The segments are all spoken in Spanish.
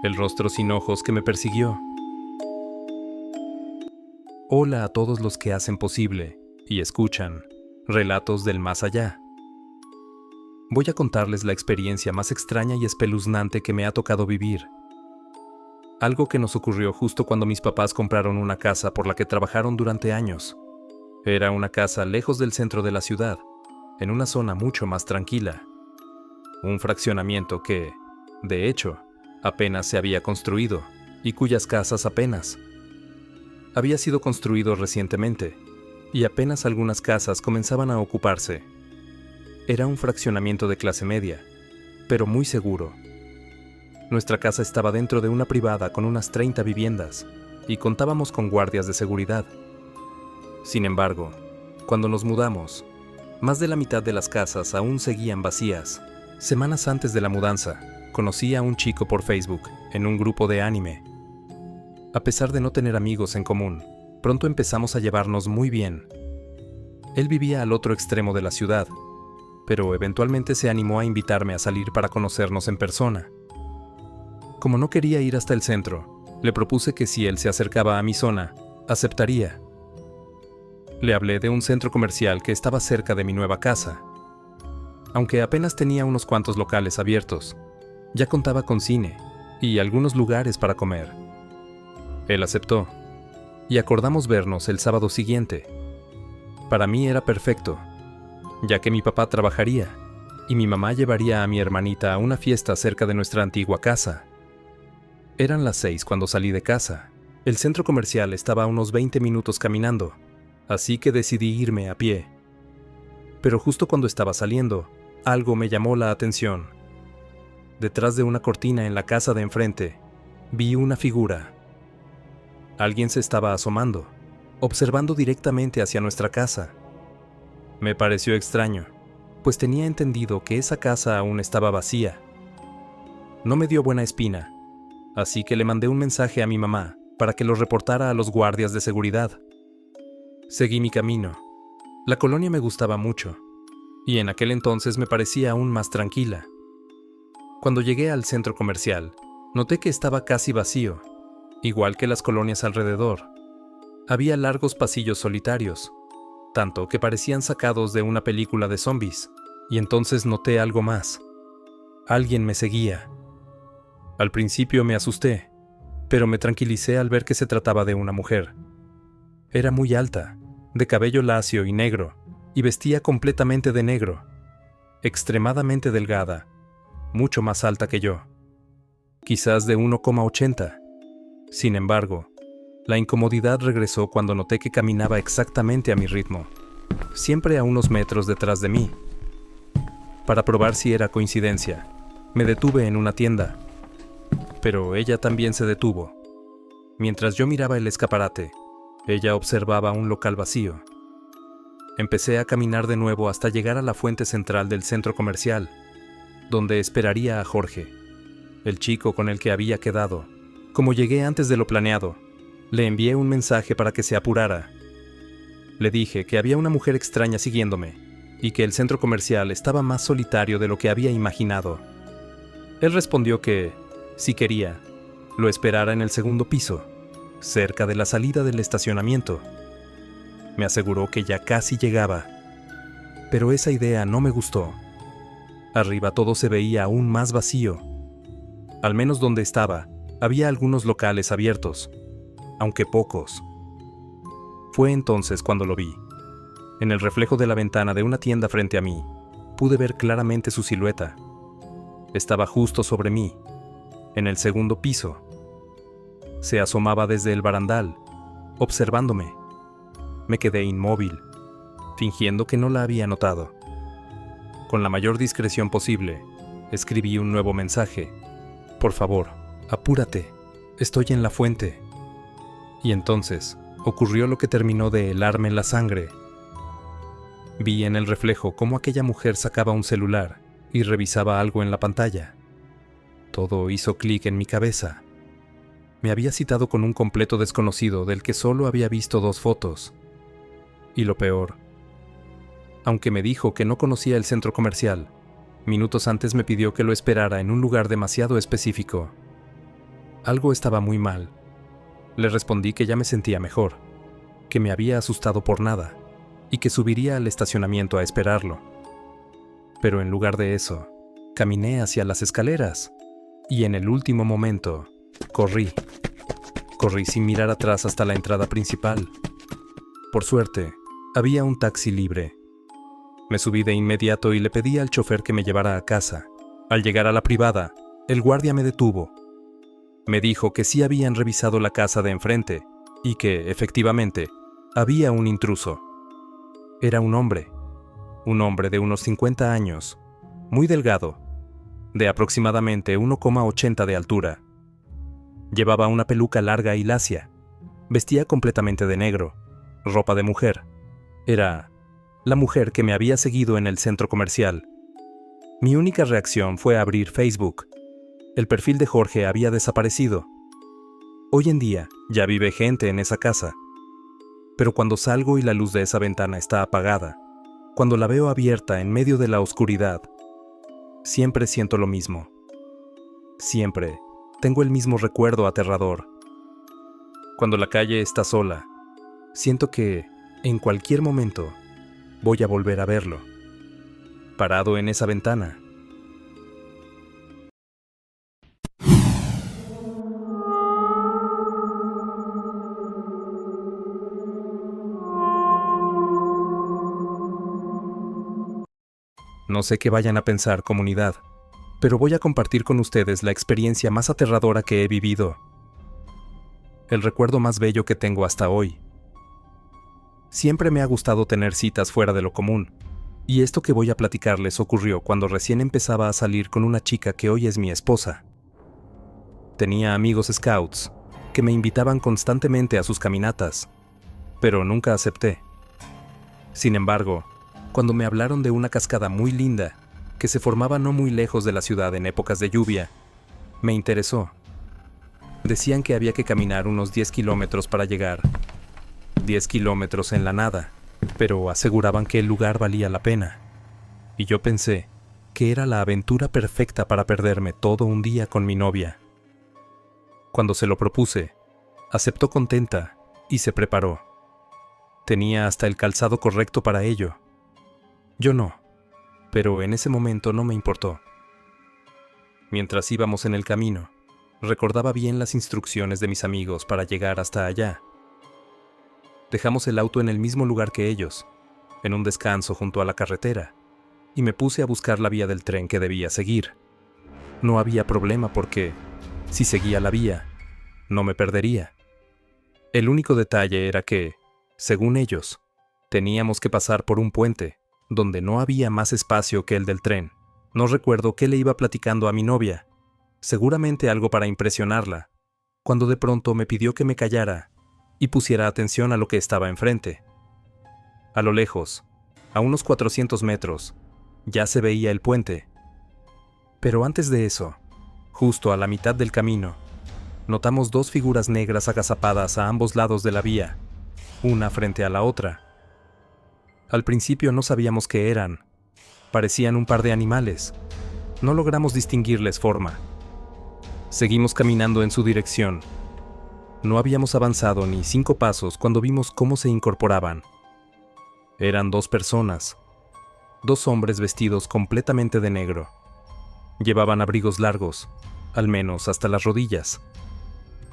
el rostro sin ojos que me persiguió. Hola a todos los que hacen posible y escuchan relatos del más allá. Voy a contarles la experiencia más extraña y espeluznante que me ha tocado vivir. Algo que nos ocurrió justo cuando mis papás compraron una casa por la que trabajaron durante años. Era una casa lejos del centro de la ciudad, en una zona mucho más tranquila. Un fraccionamiento que, de hecho, apenas se había construido y cuyas casas apenas había sido construido recientemente, y apenas algunas casas comenzaban a ocuparse. Era un fraccionamiento de clase media, pero muy seguro. Nuestra casa estaba dentro de una privada con unas 30 viviendas, y contábamos con guardias de seguridad. Sin embargo, cuando nos mudamos, más de la mitad de las casas aún seguían vacías. Semanas antes de la mudanza, conocí a un chico por Facebook, en un grupo de anime. A pesar de no tener amigos en común, pronto empezamos a llevarnos muy bien. Él vivía al otro extremo de la ciudad, pero eventualmente se animó a invitarme a salir para conocernos en persona. Como no quería ir hasta el centro, le propuse que si él se acercaba a mi zona, aceptaría. Le hablé de un centro comercial que estaba cerca de mi nueva casa. Aunque apenas tenía unos cuantos locales abiertos, ya contaba con cine y algunos lugares para comer. Él aceptó, y acordamos vernos el sábado siguiente. Para mí era perfecto, ya que mi papá trabajaría, y mi mamá llevaría a mi hermanita a una fiesta cerca de nuestra antigua casa. Eran las 6 cuando salí de casa. El centro comercial estaba a unos 20 minutos caminando, así que decidí irme a pie. Pero justo cuando estaba saliendo, algo me llamó la atención. Detrás de una cortina en la casa de enfrente, vi una figura. Alguien se estaba asomando, observando directamente hacia nuestra casa. Me pareció extraño, pues tenía entendido que esa casa aún estaba vacía. No me dio buena espina, así que le mandé un mensaje a mi mamá para que lo reportara a los guardias de seguridad. Seguí mi camino. La colonia me gustaba mucho, y en aquel entonces me parecía aún más tranquila. Cuando llegué al centro comercial, noté que estaba casi vacío, igual que las colonias alrededor. Había largos pasillos solitarios, tanto que parecían sacados de una película de zombies, y entonces noté algo más. Alguien me seguía. Al principio me asusté, pero me tranquilicé al ver que se trataba de una mujer. Era muy alta, de cabello lacio y negro, y vestía completamente de negro. Extremadamente delgada, mucho más alta que yo. Quizás de 1,80. Sin embargo, la incomodidad regresó cuando noté que caminaba exactamente a mi ritmo, siempre a unos metros detrás de mí. Para probar si era coincidencia, me detuve en una tienda, pero ella también se detuvo. Mientras yo miraba el escaparate, ella observaba un local vacío. Empecé a caminar de nuevo hasta llegar a la fuente central del centro comercial, donde esperaría a Jorge, el chico con el que había quedado. Como llegué antes de lo planeado, le envié un mensaje para que se apurara. Le dije que había una mujer extraña siguiéndome y que el centro comercial estaba más solitario de lo que había imaginado. Él respondió que, si quería, lo esperara en el segundo piso, cerca de la salida del estacionamiento. Me aseguró que ya casi llegaba, pero esa idea no me gustó. Arriba todo se veía aún más vacío. Al menos donde estaba, había algunos locales abiertos, aunque pocos. Fue entonces cuando lo vi. En el reflejo de la ventana de una tienda frente a mí, pude ver claramente su silueta. Estaba justo sobre mí, en el segundo piso. Se asomaba desde el barandal, observándome. Me quedé inmóvil, fingiendo que no la había notado. Con la mayor discreción posible, escribí un nuevo mensaje. Por favor, apúrate, estoy en la fuente. Y entonces, ocurrió lo que terminó de helarme la sangre. Vi en el reflejo cómo aquella mujer sacaba un celular y revisaba algo en la pantalla. Todo hizo clic en mi cabeza. Me había citado con un completo desconocido del que solo había visto 2 fotos. Y lo peor, aunque me dijo que no conocía el centro comercial, minutos antes me pidió que lo esperara en un lugar demasiado específico. Algo estaba muy mal. Le respondí que ya me sentía mejor, que me había asustado por nada y que subiría al estacionamiento a esperarlo. Pero en lugar de eso, caminé hacia las escaleras y en el último momento, corrí. Corrí sin mirar atrás hasta la entrada principal. Por suerte, había un taxi libre. Me subí de inmediato y le pedí al chofer que me llevara a casa. Al llegar a la privada, el guardia me detuvo. Me dijo que sí habían revisado la casa de enfrente y que, efectivamente, había un intruso. Era un hombre de unos 50 años, muy delgado, de aproximadamente 1,80 de altura. Llevaba una peluca larga y lacia, vestía completamente de negro, ropa de mujer. Era la mujer que me había seguido en el centro comercial. Mi única reacción fue abrir Facebook. El perfil de Jorge había desaparecido. Hoy en día ya vive gente en esa casa. Pero cuando salgo y la luz de esa ventana está apagada, cuando la veo abierta en medio de la oscuridad, siempre siento lo mismo. Siempre tengo el mismo recuerdo aterrador. Cuando la calle está sola, siento que, en cualquier momento, voy a volver a verlo, parado en esa ventana. No sé qué vayan a pensar, comunidad, pero voy a compartir con ustedes la experiencia más aterradora que he vivido. El recuerdo más bello que tengo hasta hoy. Siempre me ha gustado tener citas fuera de lo común, y esto que voy a platicarles ocurrió cuando recién empezaba a salir con una chica que hoy es mi esposa. Tenía amigos scouts que me invitaban constantemente a sus caminatas, pero nunca acepté. Sin embargo, cuando me hablaron de una cascada muy linda que se formaba no muy lejos de la ciudad en épocas de lluvia, me interesó. Decían que había que caminar unos 10 kilómetros para llegar. 10 kilómetros en la nada, pero aseguraban que el lugar valía la pena. Y yo pensé que era la aventura perfecta para perderme todo un día con mi novia. Cuando se lo propuse, aceptó contenta y se preparó. Tenía hasta el calzado correcto para ello. Yo no, pero en ese momento no me importó. Mientras íbamos en el camino, recordaba bien las instrucciones de mis amigos para llegar hasta allá. Dejamos el auto en el mismo lugar que ellos, en un descanso junto a la carretera, y me puse a buscar la vía del tren que debía seguir. No había problema porque, si seguía la vía, no me perdería. El único detalle era que, según ellos, teníamos que pasar por un puente, donde no había más espacio que el del tren. No recuerdo qué le iba platicando a mi novia, seguramente algo para impresionarla, cuando de pronto me pidió que me callara y pusiera atención a lo que estaba enfrente. A lo lejos, a unos 400 metros, ya se veía el puente. Pero antes de eso, justo a la mitad del camino, notamos dos figuras negras agazapadas a ambos lados de la vía, una frente a la otra. Al principio no sabíamos qué eran. Parecían un par de animales. No logramos distinguirles forma. Seguimos caminando en su dirección. No habíamos avanzado ni 5 pasos cuando vimos cómo se incorporaban. Eran 2 personas. 2 hombres vestidos completamente de negro. Llevaban abrigos largos, al menos hasta las rodillas.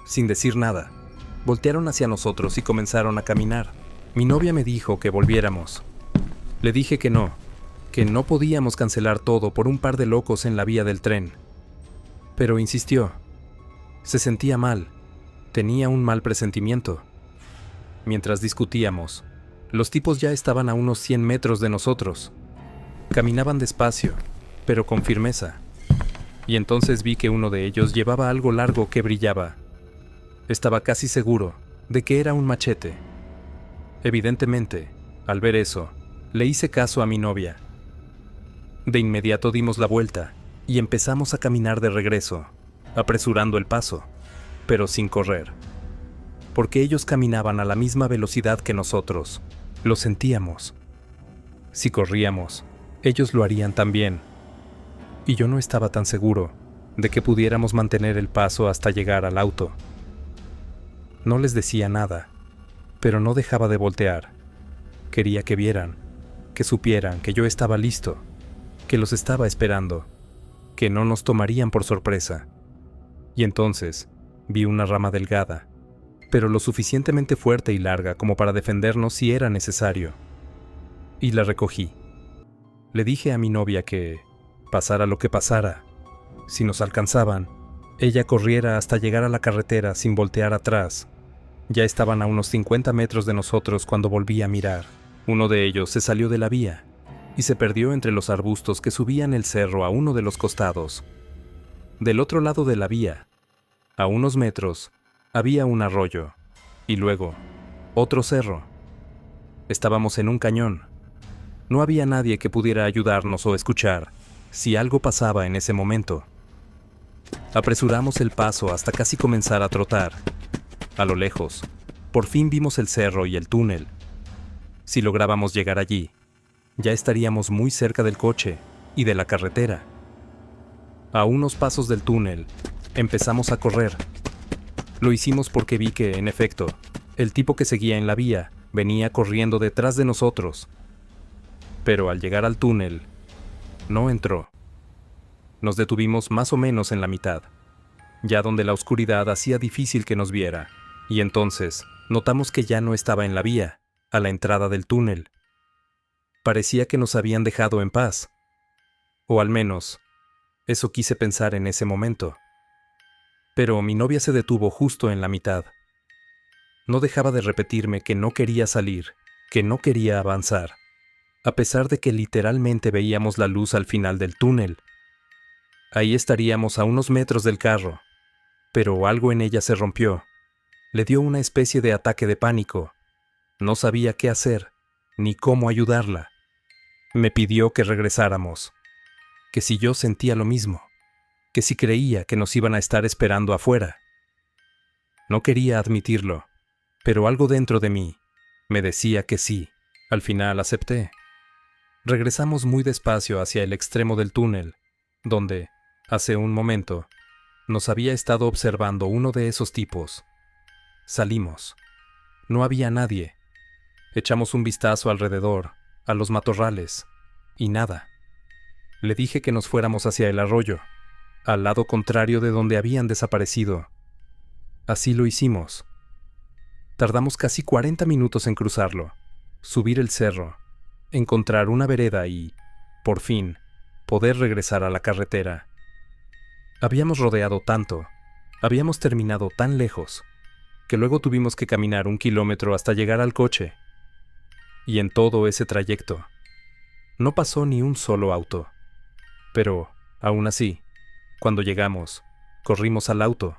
Sin decir nada, voltearon hacia nosotros y comenzaron a caminar. Mi novia me dijo que volviéramos. Le dije que no podíamos cancelar todo por un par de locos en la vía del tren. Pero insistió. Se sentía mal. Tenía un mal presentimiento. Mientras discutíamos, los tipos ya estaban a unos 100 metros de nosotros. Caminaban despacio, pero con firmeza. Y entonces vi que uno de ellos llevaba algo largo que brillaba. Estaba casi seguro de que era un machete. Evidentemente, al ver eso, le hice caso a mi novia. De inmediato dimos la vuelta y empezamos a caminar de regreso, apresurando el paso, pero sin correr. Porque ellos caminaban a la misma velocidad que nosotros. Lo sentíamos. Si corríamos, ellos lo harían también. Y yo no estaba tan seguro. de que pudiéramos mantener el paso hasta llegar al auto. No les decía nada, pero no dejaba de voltear. Quería que vieran, que supieran que yo estaba listo, que los estaba esperando, que no nos tomarían por sorpresa. Y entonces vi una rama delgada, pero lo suficientemente fuerte y larga como para defendernos si era necesario. Y la recogí. Le dije a mi novia que, pasara lo que pasara, si nos alcanzaban, ella corriera hasta llegar a la carretera sin voltear atrás. Ya estaban a unos 50 metros de nosotros cuando volví a mirar. Uno de ellos se salió de la vía y se perdió entre los arbustos que subían el cerro a uno de los costados. Del otro lado de la vía, a unos metros, había un arroyo y luego otro cerro. Estábamos en un cañón. No había nadie que pudiera ayudarnos o escuchar si algo pasaba en ese momento. Apresuramos el paso hasta casi comenzar a trotar. A lo lejos, por fin vimos el cerro y el túnel. Si lográbamos llegar allí, ya estaríamos muy cerca del coche y de la carretera. A unos pasos del túnel, empezamos a correr. Lo hicimos porque vi que, en efecto, el tipo que seguía en la vía venía corriendo detrás de nosotros. Pero al llegar al túnel, no entró. Nos detuvimos más o menos en la mitad, ya donde la oscuridad hacía difícil que nos viera, y entonces notamos que ya no estaba en la vía, a la entrada del túnel. Parecía que nos habían dejado en paz, o al menos, eso quise pensar en ese momento. Pero mi novia se detuvo justo en la mitad. No dejaba de repetirme que no quería salir, que no quería avanzar, a pesar de que literalmente veíamos la luz al final del túnel. Ahí estaríamos a unos metros del carro, pero algo en ella se rompió. Le dio una especie de ataque de pánico. No sabía qué hacer, ni cómo ayudarla. Me pidió que regresáramos, que si yo sentía lo mismo, que si creía que nos iban a estar esperando afuera. No quería admitirlo, pero algo dentro de mí me decía que sí. Al final acepté. Regresamos muy despacio hacia el extremo del túnel, donde, hace un momento, nos había estado observando uno de esos tipos. Salimos. No había nadie. Echamos un vistazo alrededor, a los matorrales, y nada. Le dije que nos fuéramos hacia el arroyo, al lado contrario de donde habían desaparecido. Así lo hicimos. Tardamos casi 40 minutos en cruzarlo, subir el cerro, encontrar una vereda y, por fin, poder regresar a la carretera. Habíamos rodeado tanto, habíamos terminado tan lejos, que luego tuvimos que caminar 1 kilómetro hasta llegar al coche. Y en todo ese trayecto, no pasó ni un solo auto. Pero, aún así, cuando llegamos, corrimos al auto,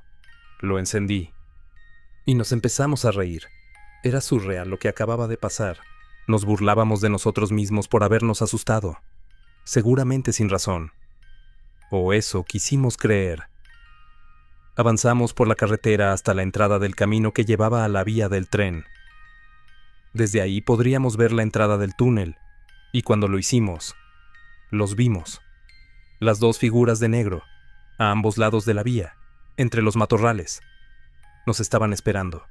lo encendí, y nos empezamos a reír. Era surreal lo que acababa de pasar. Nos burlábamos de nosotros mismos por habernos asustado, seguramente sin razón. O eso quisimos creer. Avanzamos por la carretera hasta la entrada del camino que llevaba a la vía del tren. Desde ahí podríamos ver la entrada del túnel, y cuando lo hicimos, los vimos. Las dos figuras de negro, a ambos lados de la vía, entre los matorrales. Nos estaban esperando.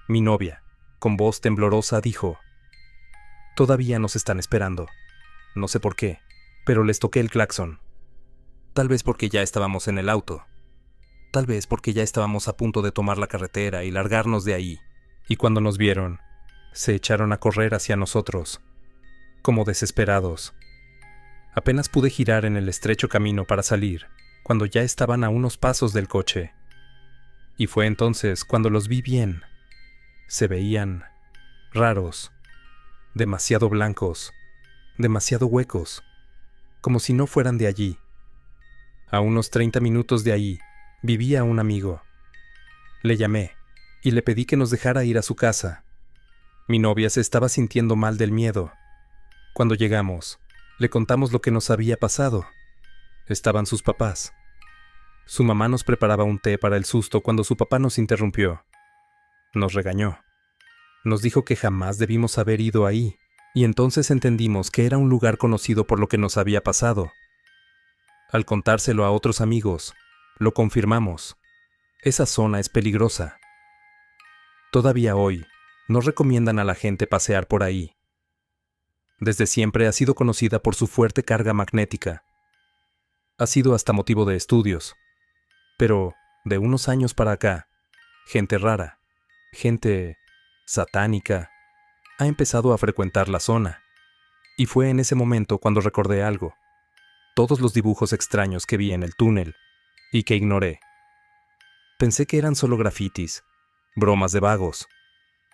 Mi novia, con voz temblorosa, dijo: «Todavía nos están esperando. No sé por qué, pero les toqué el claxon. Tal vez porque ya estábamos en el auto. Tal vez porque ya estábamos a punto de tomar la carretera y largarnos de ahí. Y cuando nos vieron, se echaron a correr hacia nosotros, como desesperados. Apenas pude girar en el estrecho camino para salir, cuando ya estaban a unos pasos del coche. Y fue entonces cuando los vi bien. Se veían raros, demasiado blancos, demasiado huecos, como si no fueran de allí. A unos 30 minutos de ahí, vivía un amigo. Le llamé y le pedí que nos dejara ir a su casa. Mi novia se estaba sintiendo mal del miedo. Cuando llegamos, le contamos lo que nos había pasado. Estaban sus papás. Su mamá nos preparaba un té para el susto cuando su papá nos interrumpió. Nos regañó. Nos dijo que jamás debimos haber ido ahí, y entonces entendimos que era un lugar conocido por lo que nos había pasado. Al contárselo a otros amigos, lo confirmamos. Esa zona es peligrosa. Todavía hoy, no recomiendan a la gente pasear por ahí. Desde siempre ha sido conocida por su fuerte carga magnética. Ha sido hasta motivo de estudios. Pero, de unos años para acá, gente rara, gente satánica, ha empezado a frecuentar la zona. Y fue en ese momento cuando recordé algo. Todos los dibujos extraños que vi en el túnel y que ignoré. Pensé que eran solo grafitis, bromas de vagos,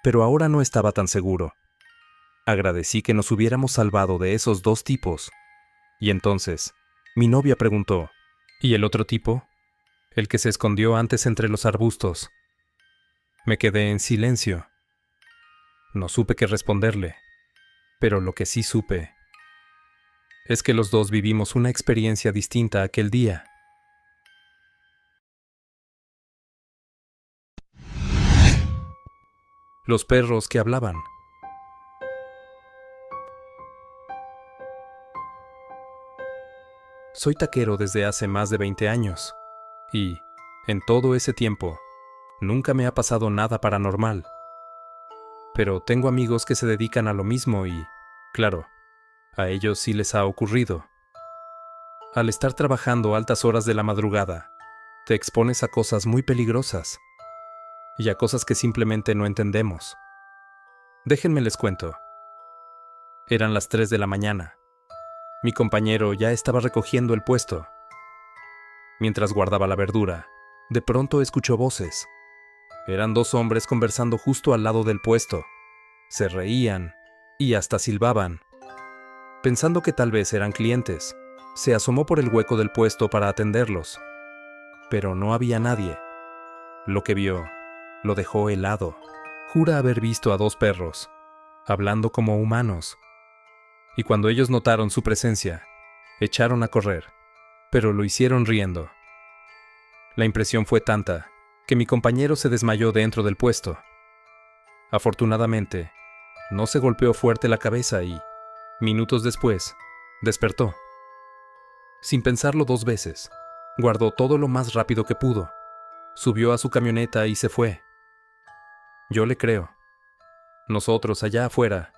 pero ahora no estaba tan seguro. Agradecí que nos hubiéramos salvado de esos dos tipos. Y entonces, mi novia preguntó, ¿y el otro tipo? El que se escondió antes entre los arbustos. Me quedé en silencio. No supe qué responderle, pero lo que sí supe es que los dos vivimos una experiencia distinta aquel día. Los perros que hablaban. Soy taquero desde hace más de 20 años, y, en todo ese tiempo, nunca me ha pasado nada paranormal. Pero tengo amigos que se dedican a lo mismo y, claro, a ellos sí les ha ocurrido. Al estar trabajando altas horas de la madrugada, te expones a cosas muy peligrosas y a cosas que simplemente no entendemos. Déjenme les cuento. Eran las 3 de la mañana. Mi compañero ya estaba recogiendo el puesto. Mientras guardaba la verdura, de pronto escuchó voces. Eran dos hombres conversando justo al lado del puesto. Se reían y hasta silbaban. Pensando que tal vez eran clientes, se asomó por el hueco del puesto para atenderlos. Pero no había nadie. Lo que vio lo dejó helado. Jura haber visto a dos perros, hablando como humanos. Y cuando ellos notaron su presencia, echaron a correr, pero lo hicieron riendo. La impresión fue tanta que mi compañero se desmayó dentro del puesto. Afortunadamente, no se golpeó fuerte la cabeza y, minutos después, despertó. Sin pensarlo dos veces, guardó todo lo más rápido que pudo, subió a su camioneta y se fue. Yo le creo. Nosotros, allá afuera,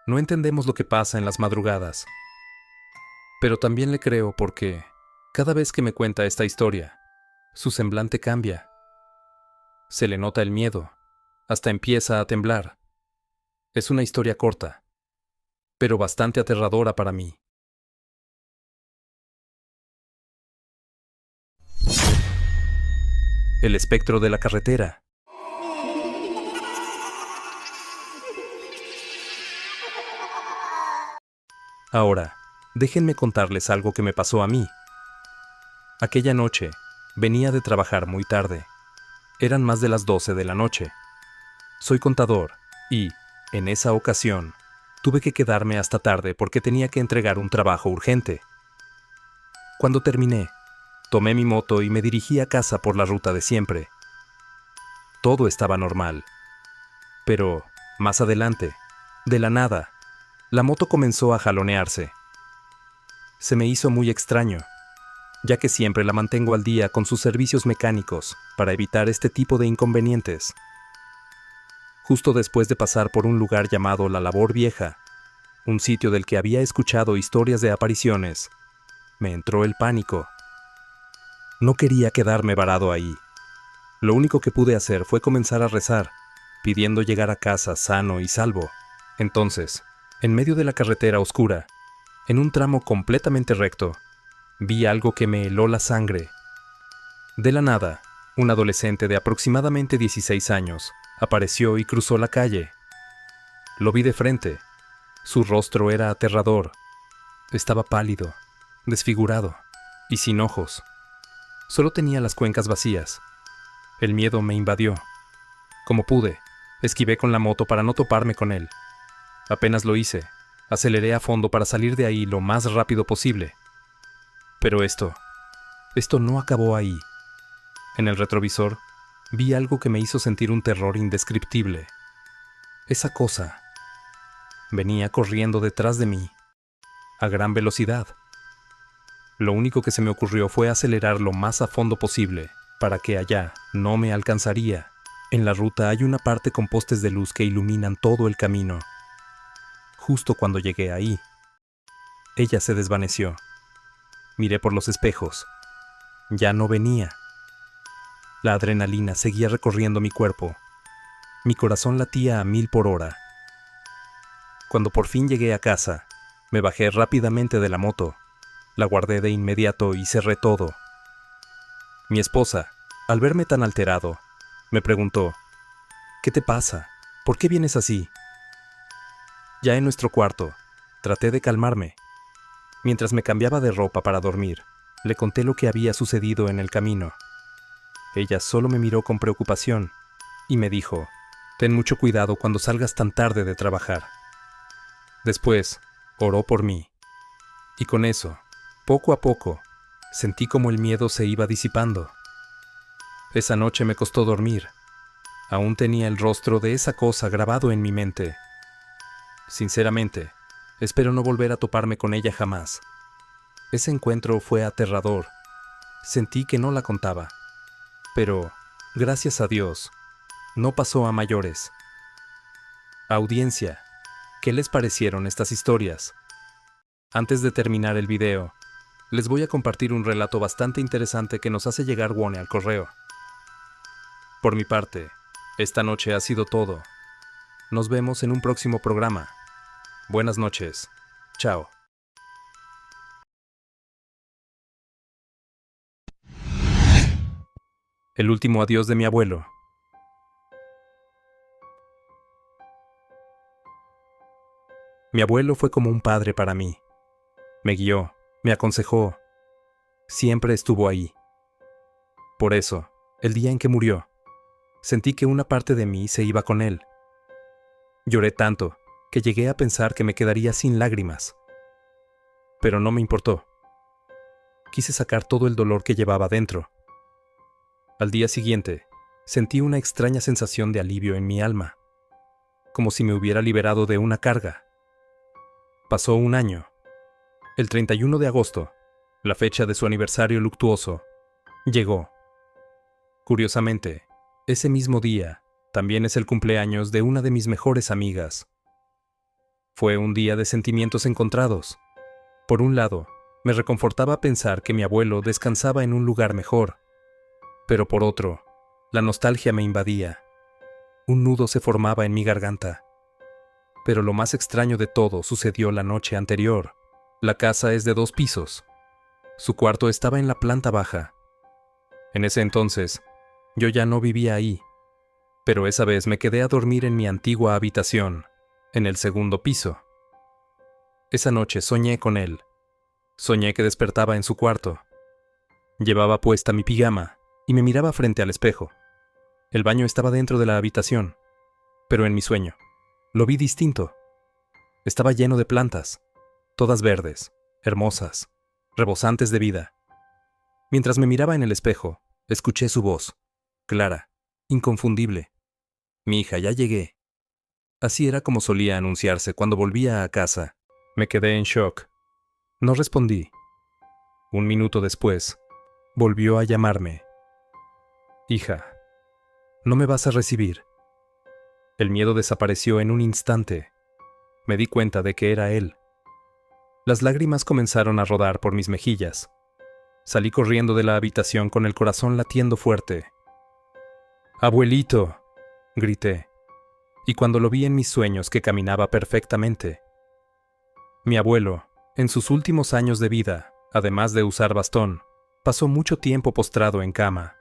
no entendemos lo que pasa en las madrugadas. Pero también le creo porque, cada vez que me cuenta esta historia, su semblante cambia. Se le nota el miedo, hasta empieza a temblar. Es una historia corta, pero bastante aterradora para mí. El espectro de la carretera. Ahora, déjenme contarles algo que me pasó a mí. Aquella noche, venía de trabajar muy tarde. Eran más de las 12 de la noche. Soy contador y, en esa ocasión, tuve que quedarme hasta tarde porque tenía que entregar un trabajo urgente. Cuando terminé, tomé mi moto y me dirigí a casa por la ruta de siempre. Todo estaba normal. Pero, más adelante, de la nada, la moto comenzó a jalonearse. Se me hizo muy extraño, ya que siempre la mantengo al día con sus servicios mecánicos para evitar este tipo de inconvenientes. Justo después de pasar por un lugar llamado La Labor Vieja, un sitio del que había escuchado historias de apariciones, me entró el pánico. No quería quedarme varado ahí. Lo único que pude hacer fue comenzar a rezar, pidiendo llegar a casa sano y salvo. Entonces, en medio de la carretera oscura, en un tramo completamente recto, vi algo que me heló la sangre. De la nada, un adolescente de aproximadamente 16 años apareció y cruzó la calle. Lo vi de frente. Su rostro era aterrador. Estaba pálido, desfigurado y sin ojos. Solo tenía las cuencas vacías. El miedo me invadió. Como pude, esquivé con la moto para no toparme con él. Apenas lo hice, aceleré a fondo para salir de ahí lo más rápido posible. Pero esto no acabó ahí. En el retrovisor, vi algo que me hizo sentir un terror indescriptible. Esa cosa venía corriendo detrás de mí, a gran velocidad. Lo único que se me ocurrió fue acelerar lo más a fondo posible, para que allá no me alcanzaría. En la ruta hay una parte con postes de luz que iluminan todo el camino. Justo cuando llegué ahí, ella se desvaneció. Miré por los espejos. Ya no venía. La adrenalina seguía recorriendo mi cuerpo. Mi corazón latía a 1000 por hora. Cuando por fin llegué a casa, me bajé rápidamente de la moto, la guardé de inmediato y cerré todo. Mi esposa, al verme tan alterado, me preguntó, ¿qué te pasa? ¿Por qué vienes así? Ya en nuestro cuarto, traté de calmarme. Mientras me cambiaba de ropa para dormir, le conté lo que había sucedido en el camino. Ella solo me miró con preocupación y me dijo, ten mucho cuidado cuando salgas tan tarde de trabajar. Después, oró por mí. Y con eso, poco a poco, sentí como el miedo se iba disipando. Esa noche me costó dormir. Aún tenía el rostro de esa cosa grabado en mi mente. Sinceramente, espero no volver a toparme con ella jamás. Ese encuentro fue aterrador. Sentí que no la contaba. Pero, gracias a Dios, no pasó a mayores. Audiencia, ¿qué les parecieron estas historias? Antes de terminar el video, les voy a compartir un relato bastante interesante que nos hace llegar Wone al correo. Por mi parte, esta noche ha sido todo. Nos vemos en un próximo programa. Buenas noches. Chao. El último adiós de mi abuelo. Mi abuelo fue como un padre para mí. Me guió, me aconsejó. Siempre estuvo ahí. Por eso, el día en que murió, sentí que una parte de mí se iba con él. Lloré tanto que llegué a pensar que me quedaría sin lágrimas. Pero no me importó. Quise sacar todo el dolor que llevaba dentro. Al día siguiente, sentí una extraña sensación de alivio en mi alma, como si me hubiera liberado de una carga. Pasó un año. El 31 de agosto, la fecha de su aniversario luctuoso, llegó. Curiosamente, ese mismo día también es el cumpleaños de una de mis mejores amigas. Fue un día de sentimientos encontrados. Por un lado, me reconfortaba pensar que mi abuelo descansaba en un lugar mejor. Pero por otro, la nostalgia me invadía. Un nudo se formaba en mi garganta. Pero lo más extraño de todo sucedió la noche anterior. La casa es de 2 pisos. Su cuarto estaba en la planta baja. En ese entonces, yo ya no vivía ahí. Pero esa vez me quedé a dormir en mi antigua habitación, en el 2º piso. Esa noche soñé con él. Soñé que despertaba en su cuarto. Llevaba puesta mi pijama y me miraba frente al espejo. El baño estaba dentro de la habitación, pero en mi sueño lo vi distinto. Estaba lleno de plantas, todas verdes, hermosas, rebosantes de vida. Mientras me miraba en el espejo, escuché su voz, clara, inconfundible. Mi hija, ya llegué. Así era como solía anunciarse cuando volvía a casa. Me quedé en shock. No respondí. Un minuto después, volvió a llamarme. Hija, ¿no me vas a recibir? El miedo desapareció en un instante. Me di cuenta de que era él. Las lágrimas comenzaron a rodar por mis mejillas. Salí corriendo de la habitación con el corazón latiendo fuerte. ¡Abuelito!, grité. Y cuando lo vi en mis sueños que caminaba perfectamente. Mi abuelo, en sus últimos años de vida, además de usar bastón, pasó mucho tiempo postrado en cama.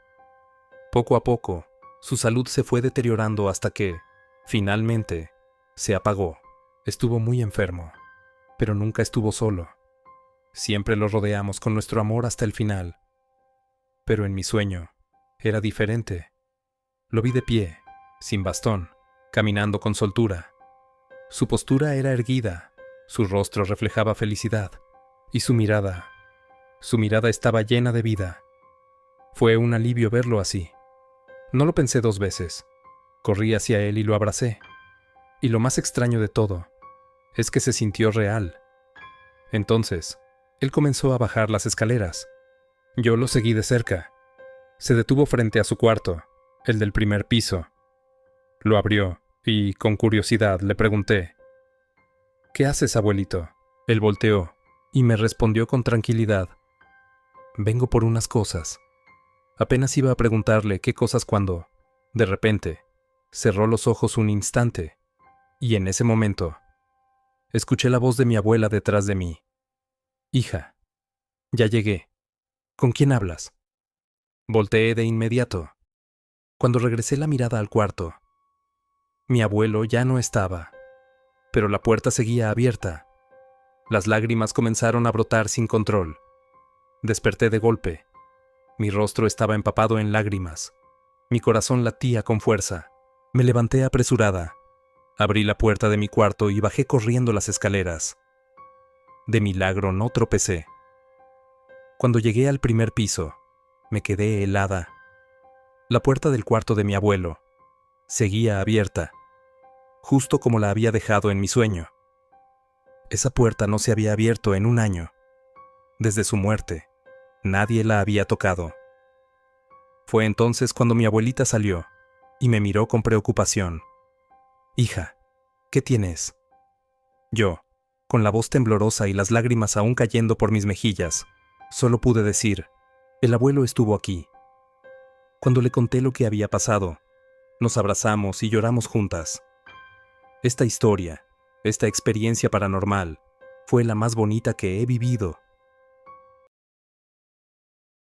Poco a poco, su salud se fue deteriorando hasta que, finalmente, se apagó. Estuvo muy enfermo, pero nunca estuvo solo. Siempre lo rodeamos con nuestro amor hasta el final. Pero en mi sueño, era diferente. Lo vi de pie, sin bastón, caminando con soltura. Su postura era erguida, su rostro reflejaba felicidad, y su mirada estaba llena de vida. Fue un alivio verlo así. No lo pensé 2 veces. Corrí hacia él y lo abracé. Y lo más extraño de todo es que se sintió real. Entonces, Él comenzó a bajar las escaleras. Yo lo seguí de cerca. Se detuvo frente a su cuarto, el del primer piso. Lo abrió y, con curiosidad, le pregunté: «¿Qué haces, abuelito?». Él volteó y me respondió con tranquilidad: «Vengo por unas cosas». Apenas iba a preguntarle qué cosas cuando, de repente, cerró los ojos un instante, y en ese momento, escuché la voz de mi abuela detrás de mí. «Hija, ya llegué. ¿Con quién hablas?». Volteé de inmediato. Cuando regresé la mirada al cuarto, mi abuelo ya no estaba, pero la puerta seguía abierta. Las lágrimas comenzaron a brotar sin control. Desperté de golpe. Mi rostro estaba empapado en lágrimas. Mi corazón latía con fuerza. Me levanté apresurada. Abrí la puerta de mi cuarto y bajé corriendo las escaleras. De milagro no tropecé. Cuando llegué al primer piso, me quedé helada. La puerta del cuarto de mi abuelo seguía abierta, justo como la había dejado en mi sueño. Esa puerta no se había abierto en un año. Desde su muerte, nadie la había tocado. Fue entonces cuando mi abuelita salió y me miró con preocupación. «Hija, ¿qué tienes?». Yo, con la voz temblorosa y las lágrimas aún cayendo por mis mejillas, solo pude decir: «El abuelo estuvo aquí». Cuando le conté lo que había pasado, nos abrazamos y lloramos juntas. Esta historia, esta experiencia paranormal, fue la más bonita que he vivido